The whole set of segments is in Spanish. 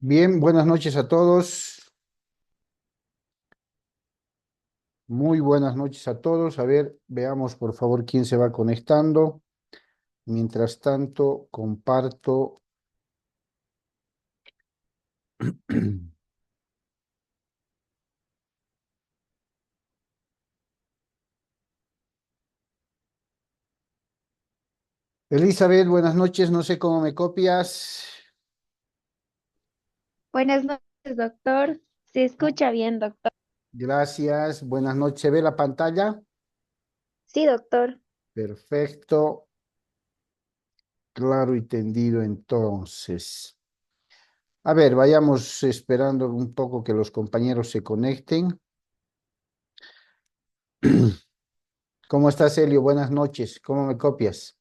Bien, buenas noches a todos. Muy buenas noches a todos. A ver, veamos por favor quién se va conectando. Mientras tanto, comparto. Elizabeth, buenas noches. No sé cómo me copias. Buenas noches, doctor. Se escucha bien, doctor. Gracias. Buenas noches. ¿Se ve la pantalla? Sí, doctor. Perfecto. Claro y tendido entonces. A ver, vayamos esperando un poco que los compañeros se conecten. ¿Cómo estás, Elio? Buenas noches. ¿Cómo me copias?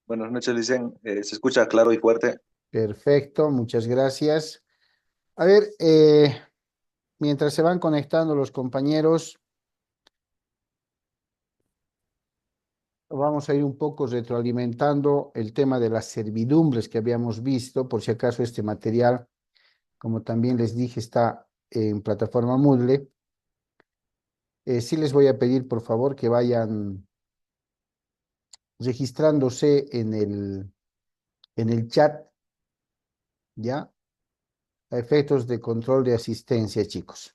Buenas noches, Licen. Se escucha claro y fuerte. Perfecto, muchas gracias. A ver, mientras se van conectando los compañeros, vamos a ir un poco retroalimentando el tema de las servidumbres que habíamos visto, por si acaso este material, como también les dije, está en plataforma Moodle. Sí les voy a pedir, por favor, que vayan registrándose en el chat, ¿ya? A efectos de control de asistencia, chicos.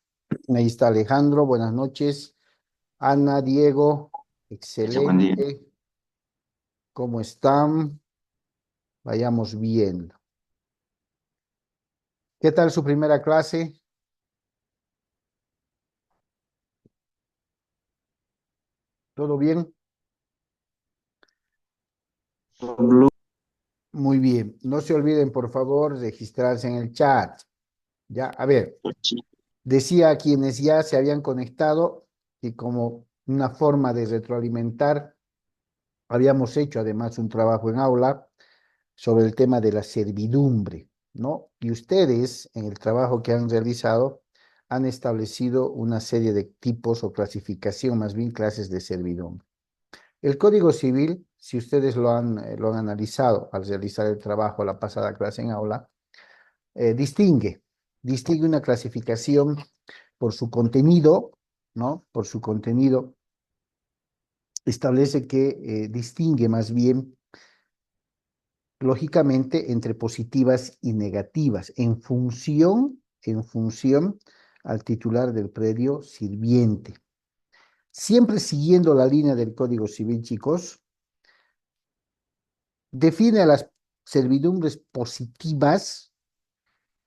Ahí está Alejandro, buenas noches. Ana, Diego, Buen día. excelente. ¿Cómo están? Vayamos bien. ¿Qué tal su primera clase? ¿Todo bien? Blue. Muy bien. No se olviden, por favor, registrarse en el chat. Ya, a ver, decía a quienes ya se habían conectado y como una forma de retroalimentar, habíamos hecho además un trabajo en aula sobre el tema de la servidumbre, ¿no? Y ustedes, en el trabajo que han realizado, han establecido una serie de tipos o clasificación, más bien clases de servidumbre. El Código Civil, si ustedes lo han analizado al realizar el trabajo la pasada clase en aula, distingue una clasificación por su contenido, ¿no? Por su contenido, establece que distingue más bien, lógicamente, entre positivas y negativas, en función al titular del predio sirviente. Siempre siguiendo la línea del Código Civil, chicos, define a las servidumbres positivas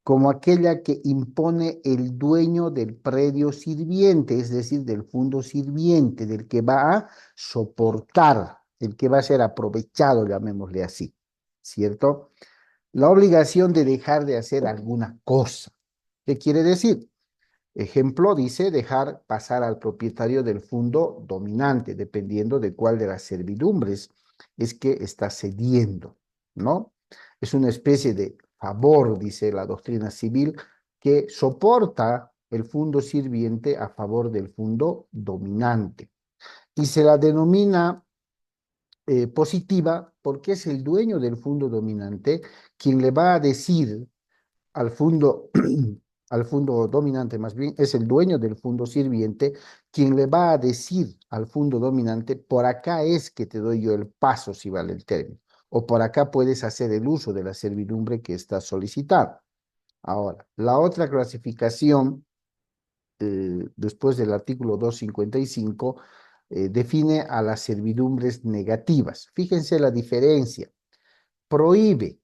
como aquella que impone el dueño del predio sirviente, es decir, del fondo sirviente, del que va a soportar, el que va a ser aprovechado, llamémosle así, ¿cierto? La obligación de dejar de hacer alguna cosa. ¿Qué quiere decir? Ejemplo, dice dejar pasar al propietario del fondo dominante, dependiendo de cuál de las servidumbres es que está cediendo, ¿no? Es una especie de favor, dice la doctrina civil, que soporta el fondo sirviente a favor del fondo dominante. Y se la denomina positiva porque es el dueño del fondo dominante quien le va a decir al fondo, al fondo dominante, más bien, es el dueño del fondo sirviente quien le va a decir al fondo dominante, por acá es que te doy yo el paso, si vale el término, o por acá puedes hacer el uso de la servidumbre que estás solicitando. Ahora, la otra clasificación, después del artículo 255, define a las servidumbres negativas. Fíjense la diferencia. Prohíbe,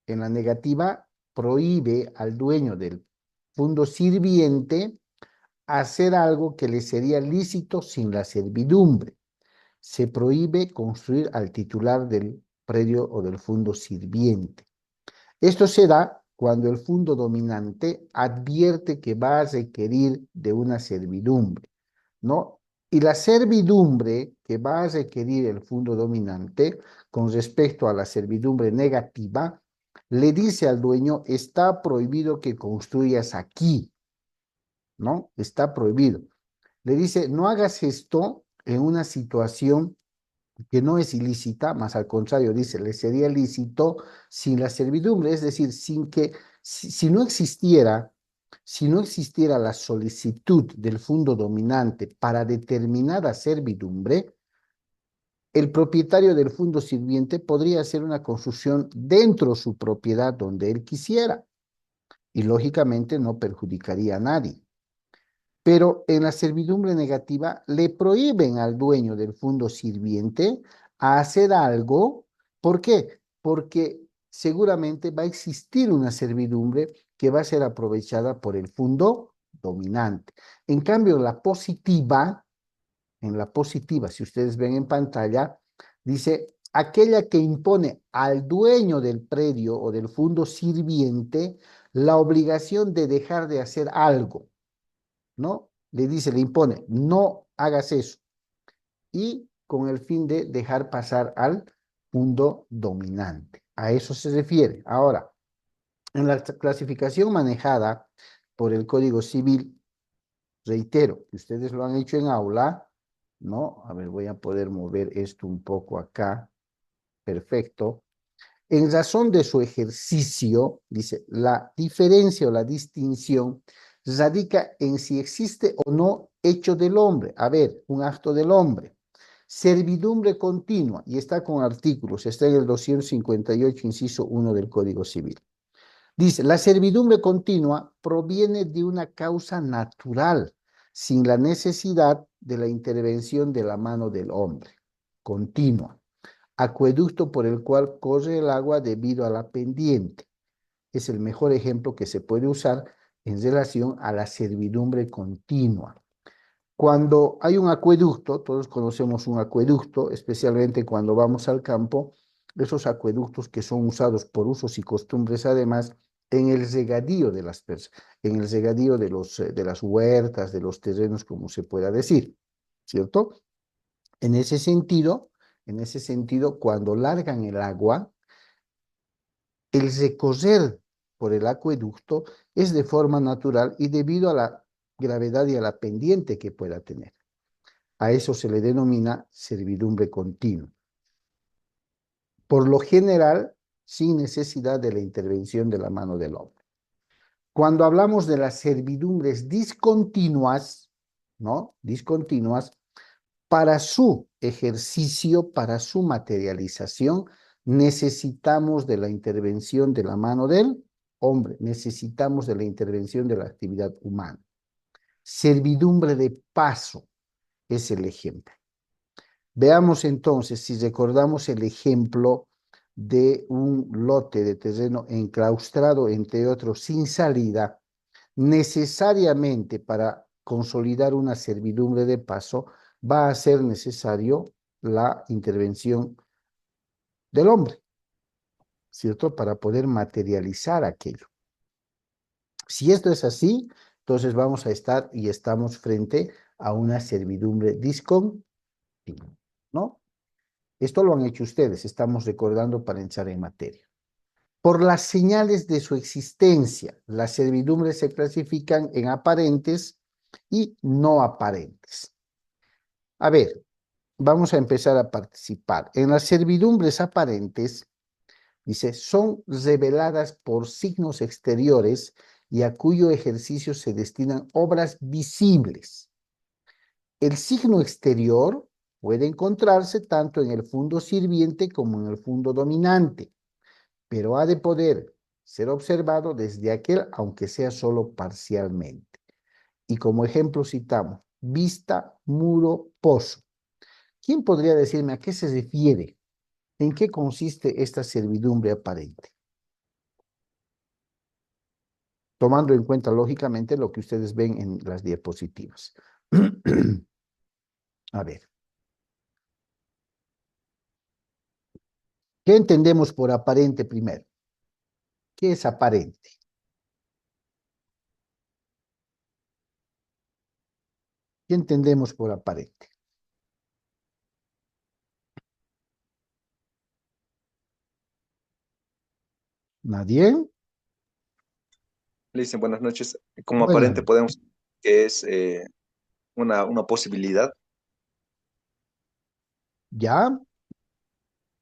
en la negativa, prohíbe al dueño del fondo sirviente hacer algo que le sería lícito sin la servidumbre. Se prohíbe construir al titular del predio o del fondo sirviente. Esto se da cuando el fondo dominante advierte que va a requerir de una servidumbre, ¿no? Y la servidumbre que va a requerir el fondo dominante con respecto a la servidumbre negativa, le dice al dueño, está prohibido que construyas aquí, ¿no? Está prohibido. Le dice, no hagas esto en una situación que no es ilícita, más al contrario, dice, le sería lícito sin la servidumbre, es decir, sin que, si no existiera, si no existiera la solicitud del fondo dominante para determinada servidumbre, el propietario del fondo sirviente podría hacer una construcción dentro de su propiedad donde él quisiera y lógicamente no perjudicaría a nadie. Pero en la servidumbre negativa le prohíben al dueño del fondo sirviente a hacer algo. ¿Por qué? Porque seguramente va a existir una servidumbre que va a ser aprovechada por el fondo dominante. En cambio, en la positiva, si ustedes ven en pantalla, dice aquella que impone al dueño del predio o del fondo sirviente la obligación de dejar de hacer algo, ¿no? Le dice, le impone, no hagas eso. Y con el fin de dejar pasar al fondo dominante. A eso se refiere. Ahora, en la clasificación manejada por el Código Civil, reitero, que ustedes lo han hecho en aula, ¿no? A ver, voy a poder mover esto un poco acá. Perfecto. En razón de su ejercicio, dice, la diferencia o la distinción radica en si existe o no hecho del hombre. A ver, un acto del hombre. Servidumbre continua, y está con artículos, está en el 258, inciso 1 del Código Civil. Dice, la servidumbre continua proviene de una causa natural, sin la necesidad de la intervención de la mano del hombre. Continua. Acueducto por el cual corre el agua debido a la pendiente. Es el mejor ejemplo que se puede usar en relación a la servidumbre continua. Cuando hay un acueducto, todos conocemos un acueducto, especialmente cuando vamos al campo, esos acueductos que son usados por usos y costumbres, además, en el regadío de las personas, en el regadío de las huertas, de los terrenos, como se pueda decir, ¿cierto? En en ese sentido, cuando largan el agua, el recorrer por el acueducto es de forma natural y debido a la gravedad y a la pendiente que pueda tener. A eso se le denomina servidumbre continua. Por lo general, sin necesidad de la intervención de la mano del hombre. Cuando hablamos de las servidumbres discontinuas, ¿no? Discontinuas, para su ejercicio, para su materialización, necesitamos de la intervención de la mano del hombre, necesitamos de la intervención de la actividad humana. Servidumbre de paso es el ejemplo. Veamos entonces, si recordamos el ejemplo de un lote de terreno enclaustrado, entre otros, sin salida, necesariamente para consolidar una servidumbre de paso, va a ser necesario la intervención del hombre, ¿cierto? Para poder materializar aquello. Si esto es así, entonces vamos a estar y estamos frente a una servidumbre discontinua, ¿no? Esto lo han hecho ustedes, estamos recordando para entrar en materia. Por las señales de su existencia, las servidumbres se clasifican en aparentes y no aparentes. A ver, vamos a empezar a participar. En las servidumbres aparentes, dice, son reveladas por signos exteriores y a cuyo ejercicio se destinan obras visibles. El signo exterior puede encontrarse tanto en el fondo sirviente como en el fondo dominante, pero ha de poder ser observado desde aquel, aunque sea solo parcialmente. Y como ejemplo citamos, vista, muro, pozo. ¿Quién podría decirme a qué se refiere? ¿En qué consiste esta servidumbre aparente? Tomando en cuenta, lógicamente, lo que ustedes ven en las diapositivas. A ver. ¿Qué entendemos por aparente primero? ¿Qué es aparente? ¿Qué entendemos por aparente? ¿Nadie? Le dicen buenas noches. Como Bueno, aparente podemos que es una posibilidad. ¿ya?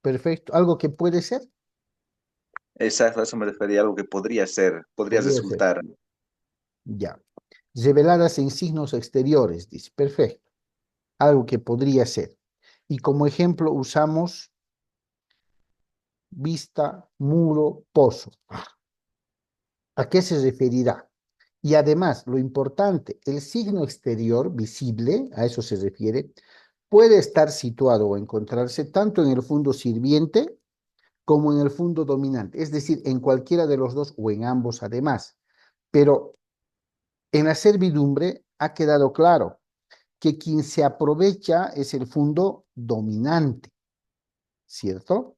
Perfecto. ¿Algo que puede ser? Exacto, a eso me refería, algo que podría ser, podría Podría ser. resultar. Ya. Reveladas en signos exteriores, dice. Perfecto. Algo que podría ser. Y como ejemplo usamos vista, muro, pozo. ¿A qué se referirá? Y además, lo importante, el signo exterior visible, a eso se refiere, puede estar situado o encontrarse tanto en el fondo sirviente como en el fondo dominante, es decir, en cualquiera de los dos o en ambos además. Pero en la servidumbre ha quedado claro que quien se aprovecha es el fondo dominante, ¿cierto?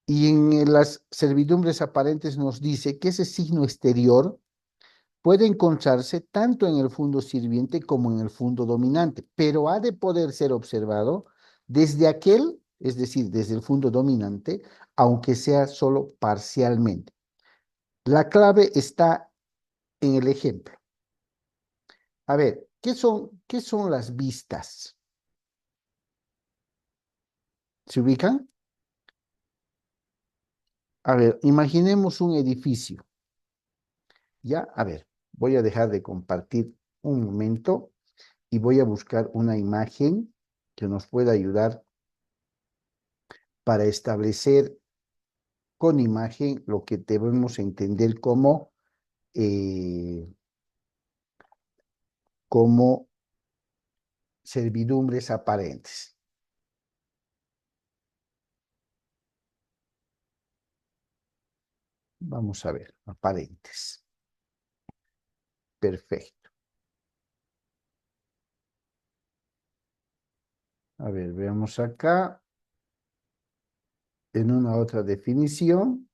Y en las servidumbres aparentes nos dice que ese signo exterior puede encontrarse tanto en el fondo sirviente como en el fondo dominante, pero ha de poder ser observado desde aquel, es decir, desde el fondo dominante, aunque sea solo parcialmente. La clave está en el ejemplo. A ver, qué son las vistas? ¿Se ubican? A ver, imaginemos un edificio. Ya, a ver, voy a dejar de compartir un momento y voy a buscar una imagen que nos pueda ayudar para establecer con imagen lo que debemos entender eh, como servidumbres aparentes. Vamos a ver, aparentes. Perfecto. A ver, veamos acá en una otra definición.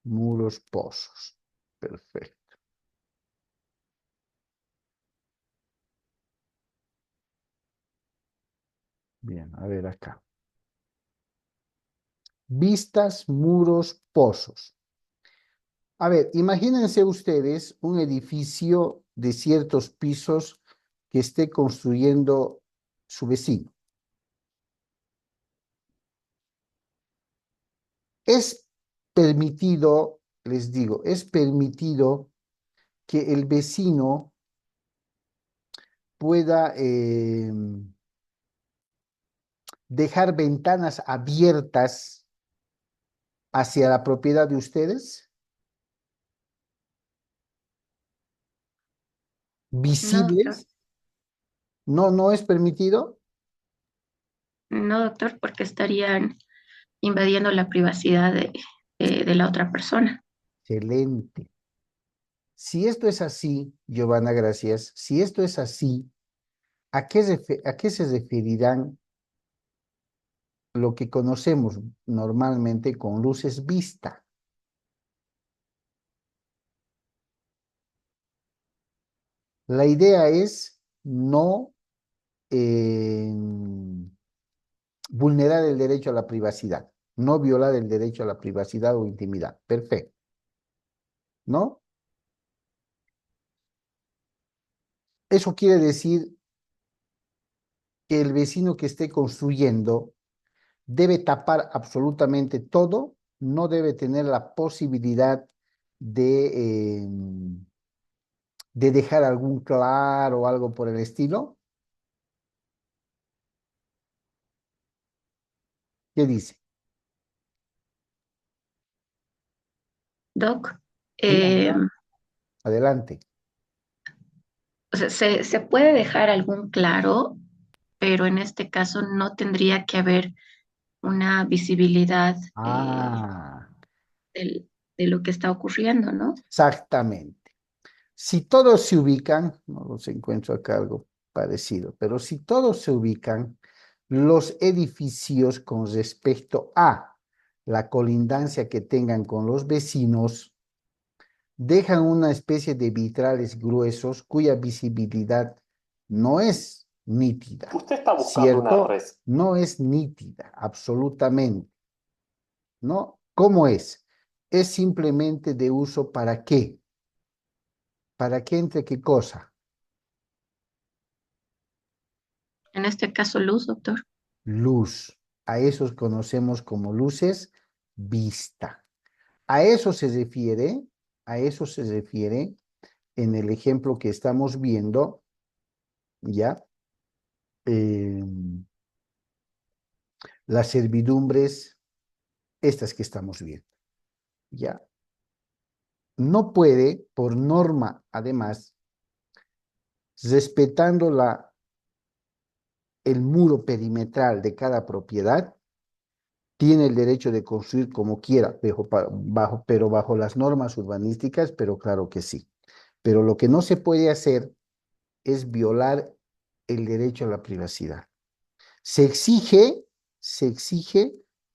Muros, pozos. Perfecto. Bien, a ver acá. Vistas, muros, pozos. A ver, imagínense ustedes un edificio de ciertos pisos que esté construyendo su vecino. Es permitido, les digo, es permitido que el vecino pueda dejar ventanas abiertas hacia la propiedad de ustedes, No, doctor. visibles. No, no es permitido. No, doctor, porque estarían invadiendo la privacidad de la otra persona. Excelente. Si esto es así, Giovanna, gracias. Si esto es así, a qué se referirán lo que conocemos normalmente con luces vista? La idea es no eh, vulnerar el derecho a la privacidad, no violar el derecho a la privacidad o intimidad. Perfecto. ¿No? Eso quiere decir que el vecino que esté construyendo debe tapar absolutamente todo, no debe tener la posibilidad de dejar algún claro o algo por el estilo. ¿Qué dice? Doc, Dígame, adelante. o sea, se puede dejar algún claro, pero en este caso no tendría que haber una visibilidad Ah, de lo que está ocurriendo, ¿no? exactamente. Si todos se ubican, no los encuentro acá algo parecido, pero si todos se ubican, los edificios con respecto a la colindancia que tengan con los vecinos, dejan una especie de vitrales gruesos cuya visibilidad no es nítida. Usted está buscando una ¿Cierto? res. No es nítida, absolutamente. ¿No? ¿Cómo es? Es simplemente de uso ¿para qué? ¿Para qué entre qué cosa? En este caso, luz, doctor. Luz. A esos conocemos como luces vista. A eso se refiere, a eso se refiere en el ejemplo que estamos viendo, ¿ya? Las servidumbres, estas que estamos viendo, ¿ya? No puede, por norma, además, respetando el muro perimetral de cada propiedad, tiene el derecho de construir como quiera, pero bajo las normas urbanísticas, pero claro que sí. Pero lo que no se puede hacer es violar el derecho a la privacidad. Se exige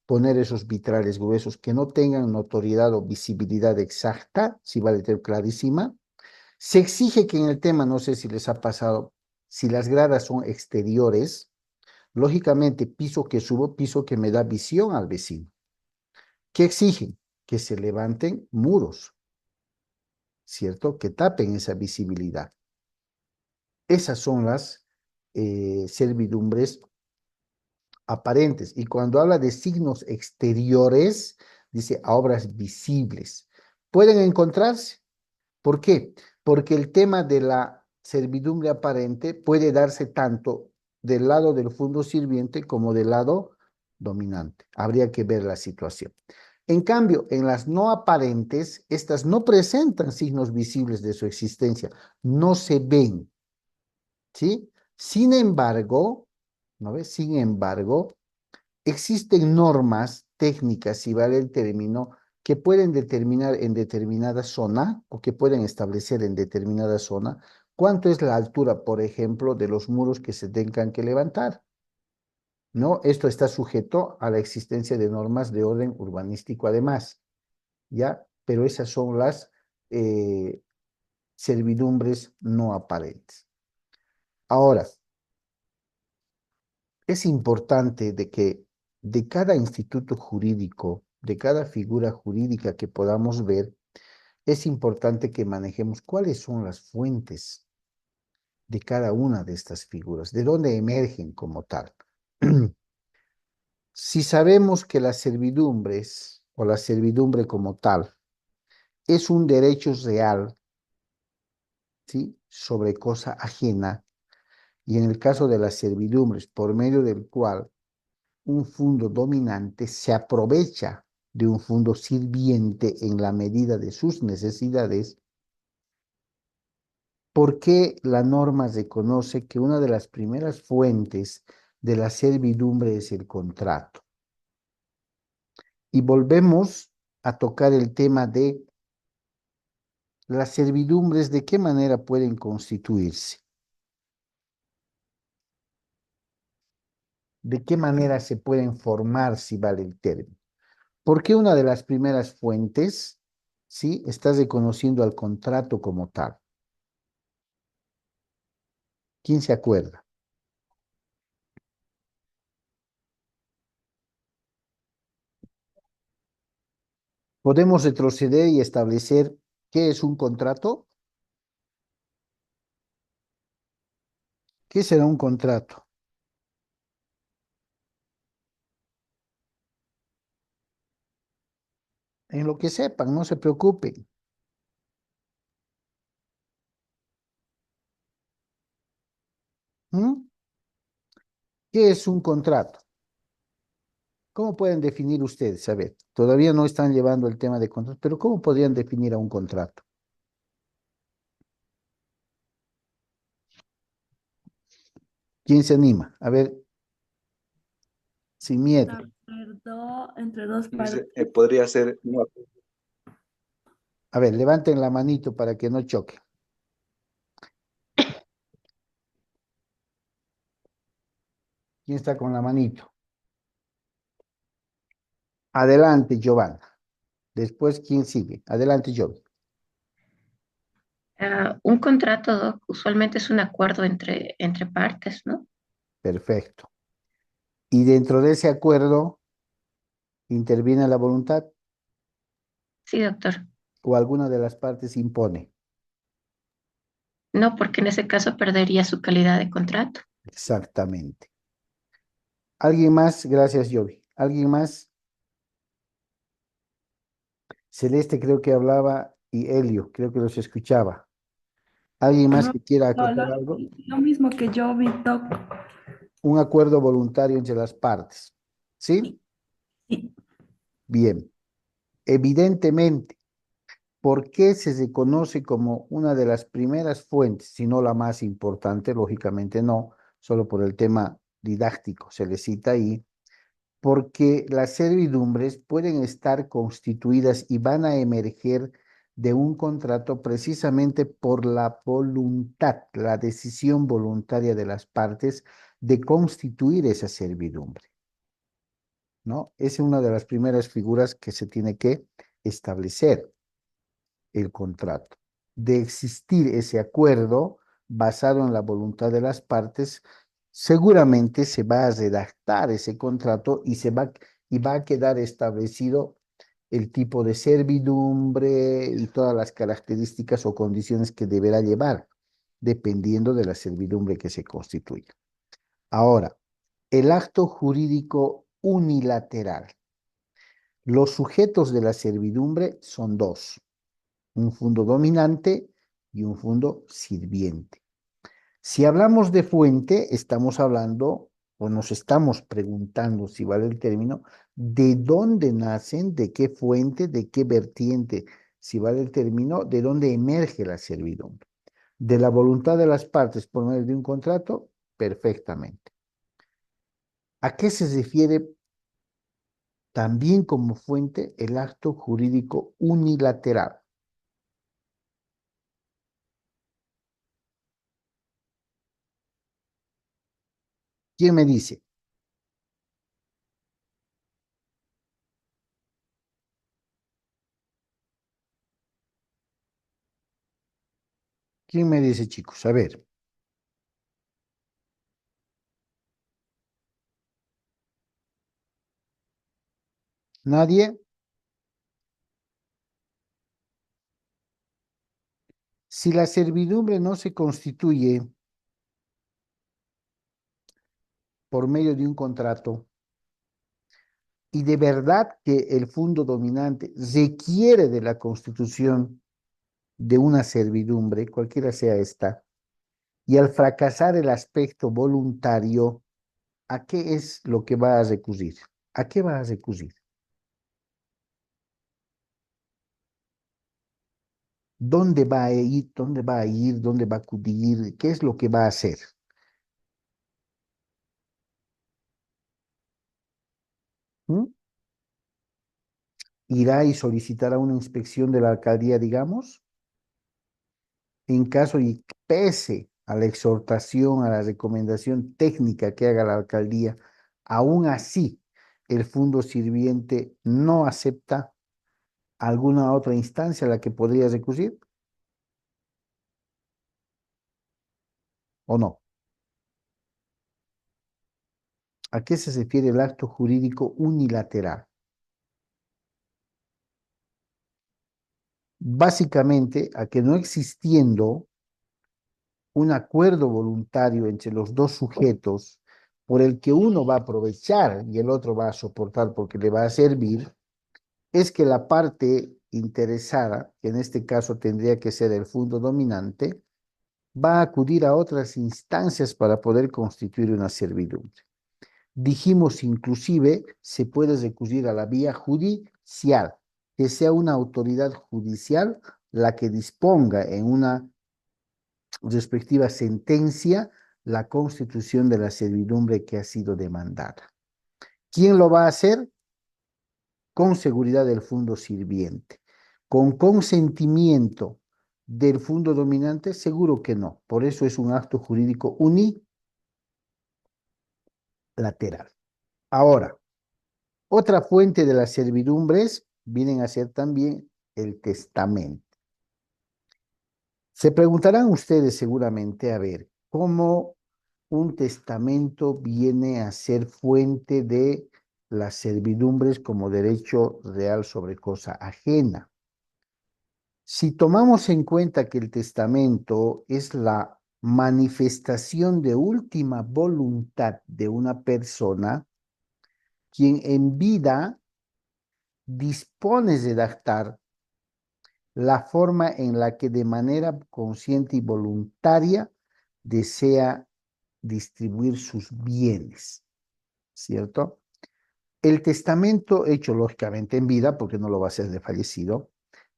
poner esos vitrales gruesos que no tengan notoriedad o visibilidad exacta, si vale ser clarísima. Se exige que en el tema, no sé si les ha pasado, si las gradas son exteriores, lógicamente piso que subo, piso que me da visión al vecino. ¿Qué exigen? Que se levanten muros, ¿cierto? Que tapen esa visibilidad. Esas son las servidumbres aparentes. Y cuando habla de signos exteriores, dice a obras visibles. Pueden encontrarse. ¿Por qué? Porque el tema de la servidumbre aparente puede darse tanto del lado del fondo sirviente como del lado dominante. Habría que ver la situación. En cambio, en las no aparentes, estas no presentan signos visibles de su existencia, no se ven, ¿sí? Sin embargo, ¿no ves? Sin embargo, existen normas técnicas, si vale el término, que pueden determinar en determinada zona o que pueden establecer en determinada zona cuánto es la altura, por ejemplo, de los muros que se tengan que levantar. ¿No? Esto está sujeto a la existencia de normas de orden urbanístico además, ¿ya? Pero esas son las servidumbres no aparentes. Ahora, es importante de que de cada instituto jurídico, de cada figura jurídica que podamos ver, es importante que manejemos cuáles son las fuentes de cada una de estas figuras, de dónde emergen como tal. Si sabemos que las servidumbres o la servidumbre como tal es un derecho real, ¿sí? Sobre cosa ajena, y en el caso de las servidumbres, por medio del cual un fondo dominante se aprovecha de un fondo sirviente en la medida de sus necesidades, ¿por qué la norma reconoce que una de las primeras fuentes de la servidumbre es el contrato? Y volvemos a tocar el tema de las servidumbres, ¿de qué manera pueden constituirse? ¿De qué manera se pueden formar, si vale el término? Porque una de las primeras fuentes, ¿sí? Está reconociendo al contrato como tal. ¿Quién se acuerda? Podemos retroceder y establecer qué es un contrato. ¿Qué será un contrato? En lo que sepan, no se preocupen. ¿Mm? ¿Qué es un contrato? ¿Cómo pueden definir ustedes? A ver, todavía no están llevando el tema de contrato, pero ¿cómo podrían definir a un contrato? ¿Quién se anima? A ver, sin miedo. Acuerdo entre dos partes. Podría ser no, A ver, levanten la manito para que no choque. ¿Quién está con la manito? Adelante, Giovanna. Después, ¿quién sigue? Adelante, Giovanna. Un contrato, Doc, usualmente es un acuerdo entre partes, ¿no? Perfecto. Y dentro de ese acuerdo, ¿interviene la voluntad Sí, doctor. o alguna de las partes impone? No, porque en ese caso perdería su calidad de contrato. Exactamente. ¿Alguien más? Gracias, Yobi. ¿Alguien más? Celeste creo que hablaba y Helio creo que los escuchaba. ¿Alguien más No, que quiera lo, acotar lo- algo? lo mismo que yo, Víctor. Un acuerdo voluntario entre las partes. ¿Sí? Sí. Bien. Evidentemente, ¿por qué se reconoce como una de las primeras fuentes, si no la más importante? Lógicamente no, solo por el tema didáctico se le cita ahí, porque las servidumbres pueden estar constituidas y van a emerger de un contrato precisamente por la voluntad, la decisión voluntaria de las partes de constituir esa servidumbre, ¿no? Esa es una de las primeras figuras que se tiene que establecer el contrato. De existir ese acuerdo basado en la voluntad de las partes, seguramente se va a redactar ese contrato y va a quedar establecido el tipo de servidumbre y todas las características o condiciones que deberá llevar, dependiendo de la servidumbre que se constituya. Ahora, el acto jurídico unilateral. Los sujetos de la servidumbre son dos: un fundo dominante y un fundo sirviente. Si hablamos de fuente, estamos hablando o nos estamos preguntando, si vale el término, de dónde nacen, de qué fuente, de qué vertiente, si vale el término, de dónde emerge la servidumbre. De la voluntad de las partes por medio de un contrato, perfectamente. ¿A qué se refiere también como fuente el acto jurídico unilateral? ¿Quién me dice? ¿Quién me dice, chicos? A ver. ¿Nadie? Si la servidumbre no se constituye por medio de un contrato y de verdad que el fundo dominante requiere de la constitución de una servidumbre, cualquiera sea esta, y al fracasar el aspecto voluntario, ¿a qué es lo que va a recurrir? ¿A qué va a recurrir? ¿Dónde va a ir? ¿Dónde va a ir? ¿Dónde va a acudir? ¿Qué es lo que va a hacer? ¿Mm? ¿Irá y solicitará una inspección de la alcaldía, digamos? En caso y pese a la exhortación, a la recomendación técnica que haga la alcaldía, aún así el fondo sirviente no acepta alguna otra instancia a la que podría recurrir, ¿o no? ¿A qué se refiere el acto jurídico unilateral? Básicamente a que no existiendo un acuerdo voluntario entre los dos sujetos por el que uno va a aprovechar y el otro va a soportar porque le va a servir, es que la parte interesada, que en este caso tendría que ser el fondo dominante, va a acudir a otras instancias para poder constituir una servidumbre. Dijimos inclusive, se puede recurrir a la vía judicial, que sea una autoridad judicial la que disponga en una respectiva sentencia la constitución de la servidumbre que ha sido demandada. ¿Quién lo va a hacer? Con seguridad del fondo sirviente. Con consentimiento del fondo dominante, seguro que no. Por eso es un acto jurídico unilateral. Ahora, otra fuente de las servidumbres vienen a ser también el testamento. Se preguntarán ustedes seguramente, a ver, ¿cómo un testamento viene a ser fuente de las servidumbres como derecho real sobre cosa ajena? Si tomamos en cuenta que el testamento es la manifestación de última voluntad de una persona, quien en vida dispone de redactar la forma en la que de manera consciente y voluntaria desea distribuir sus bienes, ¿cierto? El testamento hecho lógicamente en vida, porque no lo va a hacer de fallecido,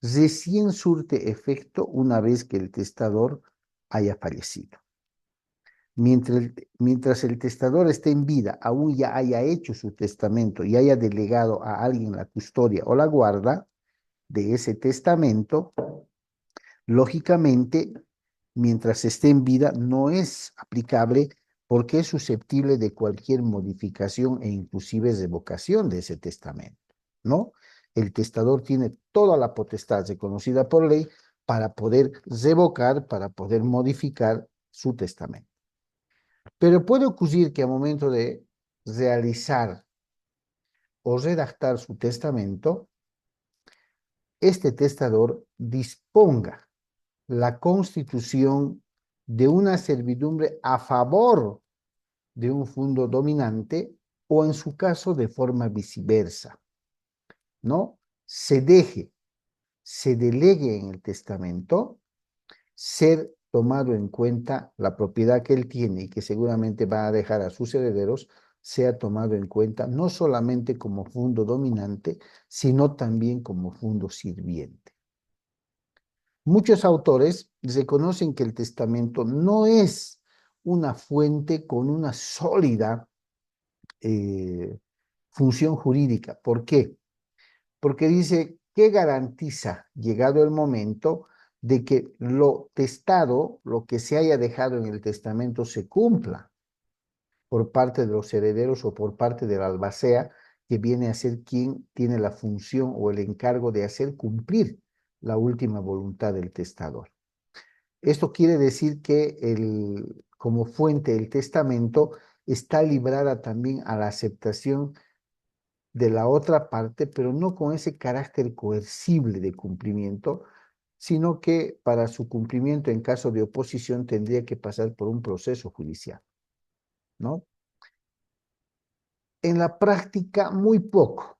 recién surte efecto una vez que el testador haya fallecido. Mientras el testador esté en vida, aún ya haya hecho su testamento y haya delegado a alguien la custodia o la guarda de ese testamento, lógicamente, mientras esté en vida, no es aplicable porque es susceptible de cualquier modificación e inclusive revocación de ese testamento, ¿no? El testador tiene toda la potestad reconocida por ley para poder revocar, para poder modificar su testamento. Pero puede ocurrir que al momento de realizar o redactar su testamento, este testador disponga la constitución de una servidumbre a favor de un fondo dominante o en su caso de forma viceversa, ¿no? Se delegue en el testamento ser tomado en cuenta la propiedad que él tiene y que seguramente va a dejar a sus herederos, sea tomado en cuenta no solamente como fondo dominante, sino también como fondo sirviente. Muchos autores reconocen que el testamento no es una fuente con una sólida función jurídica. ¿Por qué? Porque dice que garantiza, llegado el momento, de que lo testado, lo que se haya dejado en el testamento, se cumpla por parte de los herederos o por parte del albacea, que viene a ser quien tiene la función o el encargo de hacer cumplir la última voluntad del testador. Esto quiere decir que como fuente del testamento está librada también a la aceptación de la otra parte, pero no con ese carácter coercible de cumplimiento, sino que para su cumplimiento en caso de oposición tendría que pasar por un proceso judicial, ¿no? En la práctica, muy poco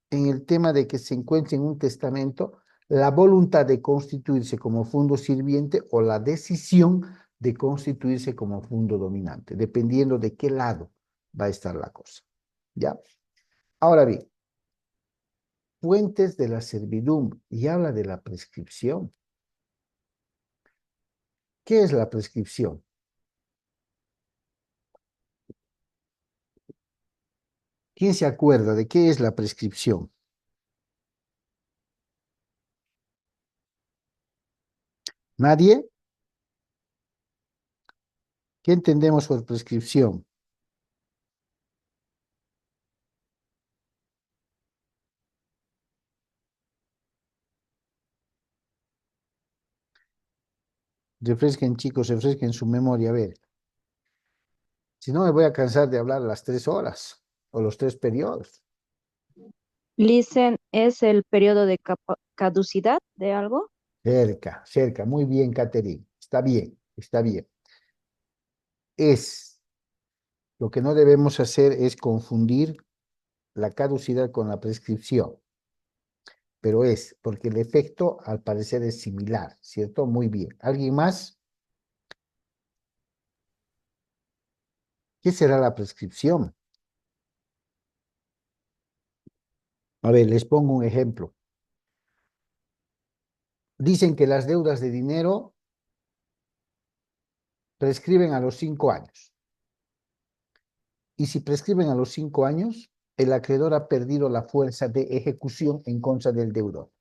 en el tema de que se encuentre en un testamento la voluntad de constituirse como fondo sirviente o la decisión de constituirse como fondo dominante, dependiendo de qué lado va a estar la cosa, ¿ya? Ahora bien, fuentes de la servidumbre y habla de la prescripción. ¿Qué es la prescripción? ¿Quién se acuerda de qué es la prescripción? ¿Nadie? ¿Qué entendemos por prescripción? Refresquen, chicos, refresquen su memoria, a ver. Si no, me voy a cansar de hablar las 3 horas o los 3 periodos. Listen, ¿es el periodo de caducidad de algo? Cerca, muy bien, Catherine. Está bien, está bien. Lo que no debemos hacer es confundir la caducidad con la prescripción, pero porque el efecto al parecer es similar, ¿cierto? Muy bien. ¿Alguien más? ¿Qué será la prescripción? A ver, les pongo un ejemplo. Dicen que las deudas de dinero prescriben a los 5 años. Y si prescriben a los 5 años, el acreedor ha perdido la fuerza de ejecución en contra del deudor.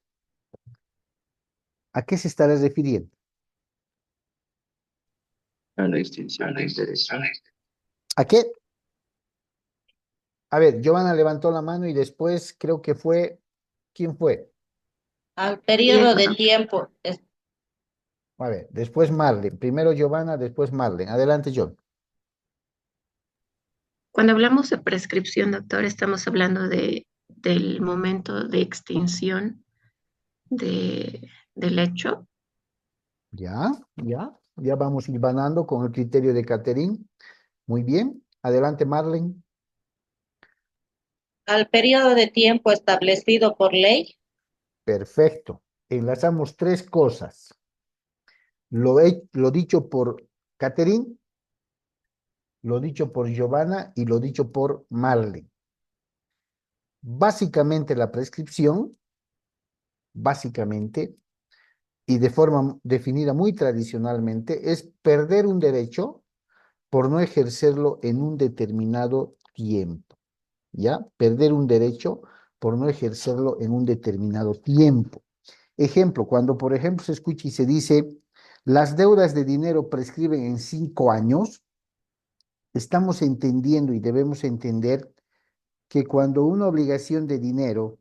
¿A qué se estará refiriendo? A la extinción de interés. ¿A qué? A ver, Giovanna levantó la mano y después creo que fue, ¿quién fue? Al periodo de tiempo. A ver, después Marlene. Primero Giovanna, después Marlene. Adelante, John. Cuando hablamos de prescripción, doctor, estamos hablando del momento de extinción del hecho. Ya vamos hilvanando con el criterio de Catherine. Muy bien. Adelante, Marlene. Al periodo de tiempo establecido por ley. Perfecto. Enlazamos tres cosas. Lo dicho por Catherine, lo dicho por Giovanna y lo dicho por Marlene. Básicamente la prescripción, básicamente, y de forma definida muy tradicionalmente, es perder un derecho por no ejercerlo en un determinado tiempo. ¿Ya? Perder un derecho por no ejercerlo en un determinado tiempo. Ejemplo, cuando por ejemplo se escucha y se dice, las deudas de dinero prescriben en 5 años, estamos entendiendo y debemos entender que cuando una obligación de dinero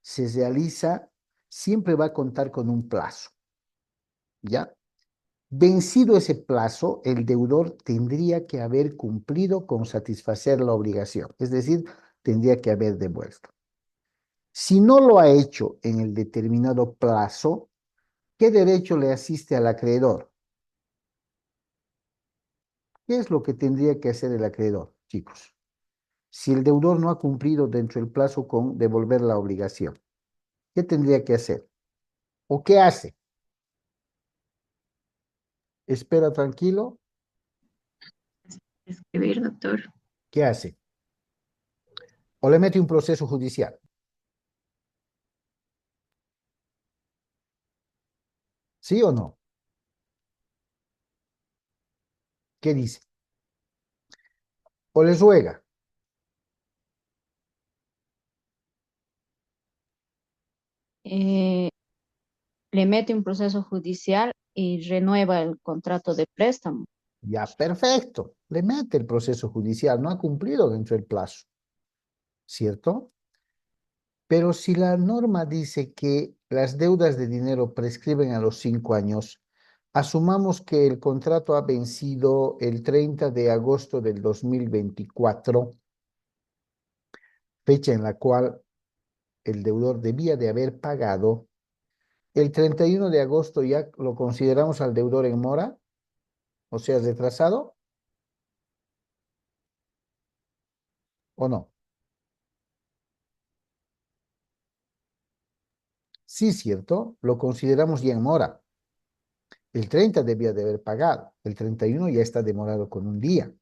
se realiza, siempre va a contar con un plazo, ¿ya? Vencido ese plazo, el deudor tendría que haber cumplido con satisfacer la obligación, es decir, tendría que haber devuelto. Si no lo ha hecho en el determinado plazo, ¿qué derecho le asiste al acreedor? ¿Qué es lo que tendría que hacer el acreedor, chicos? Si el deudor no ha cumplido dentro del plazo con devolver la obligación, ¿qué tendría que hacer? ¿O qué hace? ¿Espera tranquilo? Escribir, doctor. ¿Qué hace? ¿O le mete un proceso judicial? ¿Sí o no? ¿Qué dice? ¿O le ruega? Eh, le mete un proceso judicial y renueva el contrato de préstamo. Ya, perfecto. Le mete el proceso judicial. No ha cumplido dentro del plazo. ¿Cierto? Pero si la norma dice que las deudas de dinero prescriben a los 5 años, asumamos que el contrato ha vencido el 30 de agosto del 2024, fecha en la cual el deudor debía de haber pagado. El 31 de agosto ya lo consideramos al deudor en mora, o sea, retrasado, ¿o no? Sí, cierto, lo consideramos ya en mora. El 30 debía de haber pagado, el 31 ya está demorado con un día.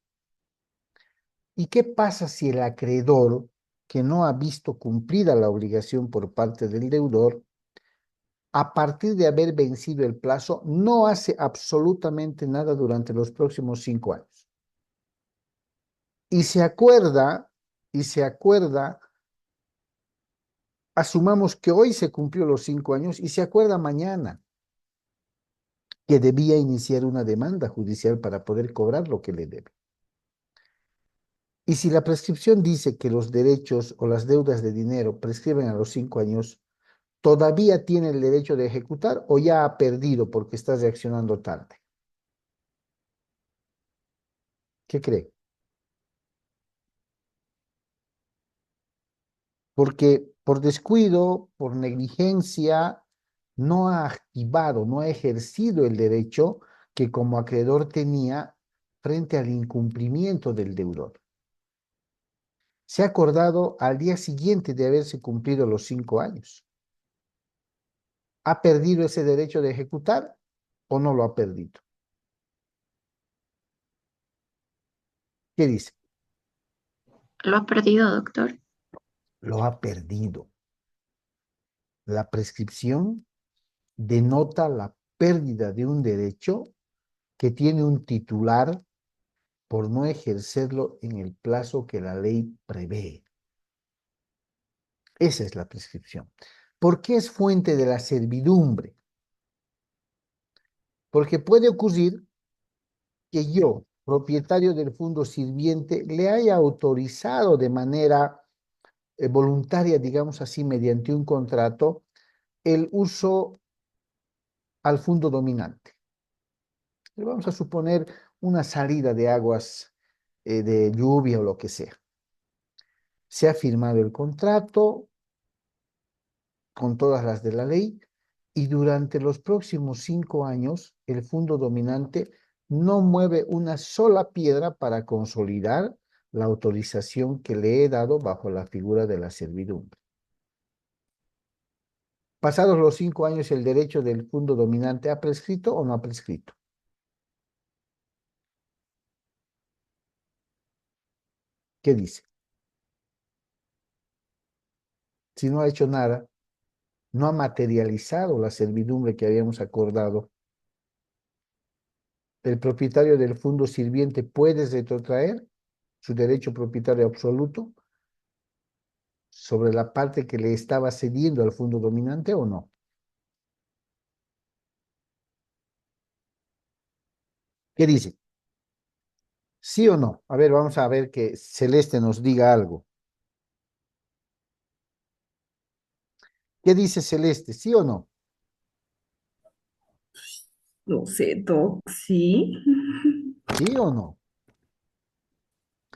¿Y qué pasa si el acreedor, que no ha visto cumplida la obligación por parte del deudor, a partir de haber vencido el plazo, no hace absolutamente nada durante los próximos 5 años? Y se acuerda, asumamos que hoy se cumplió los 5 años y se acuerda mañana que debía iniciar una demanda judicial para poder cobrar lo que le debe. Y si la prescripción dice que los derechos o las deudas de dinero prescriben a los 5 años, ¿todavía tiene el derecho de ejecutar o ya ha perdido porque está reaccionando tarde? ¿Qué cree? Porque por descuido, por negligencia, no ha activado, no ha ejercido el derecho que como acreedor tenía frente al incumplimiento del deudor. Se ha acordado al día siguiente de haberse cumplido los 5 años. ¿Ha perdido ese derecho de ejecutar o no lo ha perdido? ¿Qué dice? Lo ha perdido, doctor. Lo ha perdido. La prescripción denota la pérdida de un derecho que tiene un titular por no ejercerlo en el plazo que la ley prevé. Esa es la prescripción. ¿Por qué es fuente de la servidumbre? Porque puede ocurrir que yo, propietario del fondo sirviente, le haya autorizado de manera voluntaria, digamos así, mediante un contrato, el uso al fondo dominante. Le vamos a suponer una salida de aguas de lluvia o lo que sea. Se ha firmado el contrato con todas las de la ley y durante los próximos 5 años el fondo dominante no mueve una sola piedra para consolidar la autorización que le he dado bajo la figura de la servidumbre. Pasados los 5 años, ¿el derecho del fondo dominante ha prescrito o no ha prescrito? ¿Qué dice? Si no ha hecho nada, no ha materializado la servidumbre que habíamos acordado, el propietario del fondo sirviente puede retrotraer su derecho propietario absoluto sobre la parte que le estaba cediendo al fondo dominante o no. ¿Qué dice? ¿Sí o no? A ver, vamos a ver que Celeste nos diga algo. ¿Qué dice Celeste? ¿Sí o no? No sé, Doc, sí. ¿Sí o no?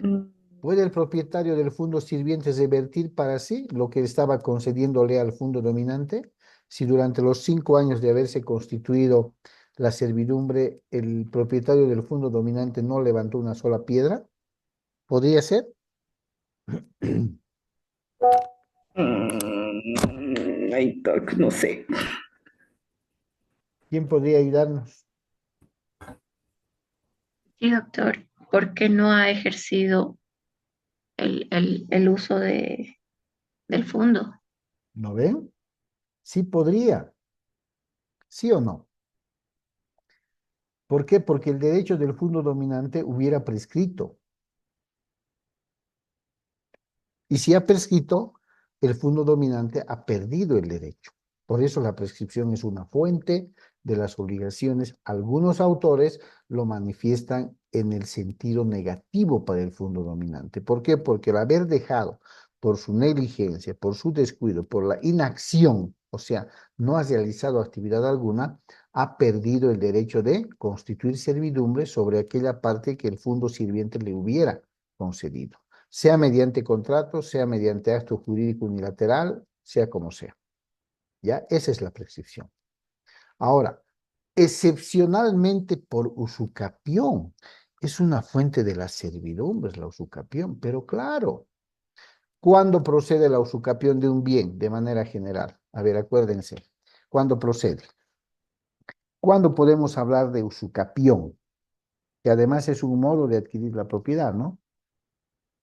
Mm, ¿Puede el propietario del fondo sirviente revertir para sí lo que estaba concediéndole al fondo dominante? Si durante los 5 años de haberse constituido la servidumbre, el propietario del fondo dominante no levantó una sola piedra, ¿podría ser? Ay, Doc, no sé. ¿Quién podría ayudarnos? Sí, doctor, ¿por qué no ha ejercido el uso del fondo? ¿No ven? Sí podría, ¿sí o no? ¿Por qué? Porque el derecho del fondo dominante hubiera prescrito. Y si ha prescrito, el fondo dominante ha perdido el derecho. Por eso la prescripción es una fuente de las obligaciones. Algunos autores lo manifiestan en el sentido negativo para el fondo dominante. ¿Por qué? Porque el haber dejado por su negligencia, por su descuido, por la inacción, o sea, no ha realizado actividad alguna, ha perdido el derecho de constituir servidumbre sobre aquella parte que el fondo sirviente le hubiera concedido, sea mediante contrato, sea mediante acto jurídico unilateral, sea como sea. ¿Ya? Esa es la prescripción. Ahora, excepcionalmente por usucapión, es una fuente de las servidumbres la usucapión, pero claro, ¿cuándo procede la usucapión de un bien de manera general? A ver, acuérdense, ¿cuándo procede? ¿Cuándo podemos hablar de usucapión? Que además es un modo de adquirir la propiedad, ¿no?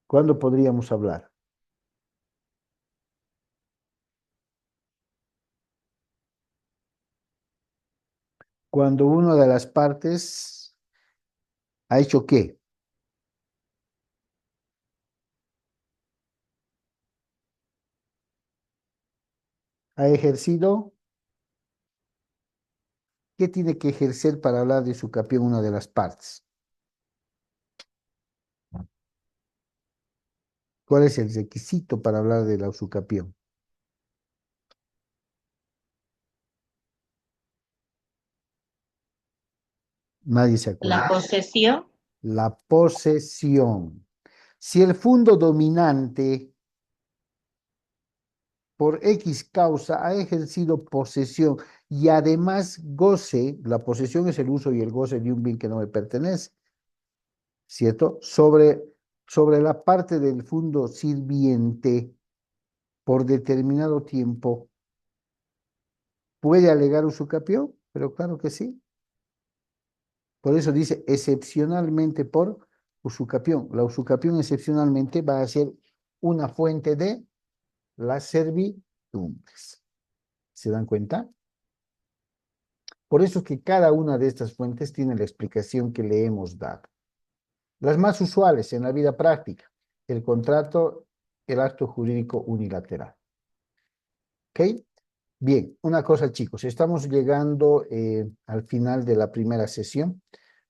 ¿Cuándo podríamos hablar? Cuando una de las partes ha hecho ¿qué? Ha ejercido, ¿qué tiene que ejercer para hablar de usucapión una de las partes? ¿Cuál es el requisito para hablar de la usucapión? Nadie se La acuerda. posesión, La posesión. Si el fondo dominante por X causa ha ejercido posesión y además goce, la posesión es el uso y el goce de un bien que no me pertenece, ¿cierto? Sobre la parte del fondo sirviente por determinado tiempo, ¿puede alegar usucapión? Pero claro que sí. Por eso dice excepcionalmente por usucapión. La usucapión excepcionalmente va a ser una fuente de las servidumbres. ¿Se dan cuenta? Por eso es que cada una de estas fuentes tiene la explicación que le hemos dado. Las más usuales en la vida práctica, el contrato, el acto jurídico unilateral. ¿Ok? Bien, una cosa chicos, estamos llegando al final de la primera sesión.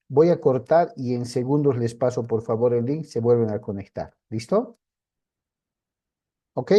Voy a cortar y en segundos les paso por favor el link, se vuelven a conectar. ¿Listo? ¿Ok?